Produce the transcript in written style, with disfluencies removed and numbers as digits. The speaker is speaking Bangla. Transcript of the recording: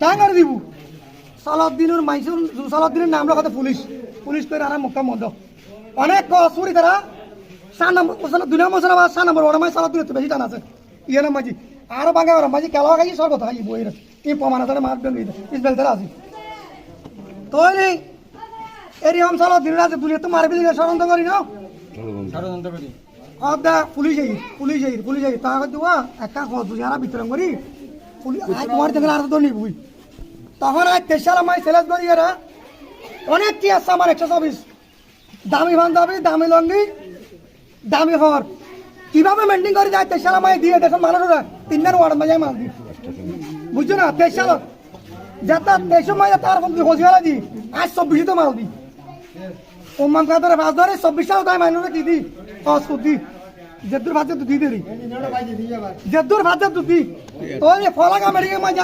টাঙ্গার দিব সালাউদ্দিনের মাইসুর সালাউদ্দিনের নাম রাখাতে পুলিশ পুলিশ করে আর মুক্কা মদ অনেক চুরি তারা 7 নম্বর 2 নম্বর 7 নম্বর ওরা মাই সালাউদ্দিনের বেশি টান আছে ইয়ে না মাঝি আর বাঙ্গা ওরা মাঝি কেলা খাই সর্বত খাই বইয়ের এই প্রমাণ আছে মার দেন ইসবেল তারা আছে তো এই এরিয়াম সালাউদ্দিনের আছে দুনিয়া তো মারবিলি ষড়যন্ত্র করি না ষড়যন্ত্র করি আদা পুলিশ এই তা দেওয়া একটা খোঁজ বুঝারা বিতরণ করি তোমার দেখলে আর তো নিবই তখন আজ 23 সাল আমার সেলেস করি এরা অনেক কি আছে আমার 124 দামি বান্ধবী দামি লঙ্গি দামি হর কিভাবে মেনটেন করে যায় 23 সাল আমার দিয়ে দেখুন মানুষরা 3 দিন ওয়ার্ড মাঝে মাল দি বুঝছো না 23 সাল যাতা 23 মাঝে তার কোন হোসিয়ালা দি আজ 24 তো মাল দি ওমান কাদের বাস ধরে 24 সাল তাই মানুষরা কি দি অসুদি জেদুর ভাতে দুধ দি দেরি জেদুর ভাতে দুধ দি তো এই ফলাকা মেডিকে মাঝে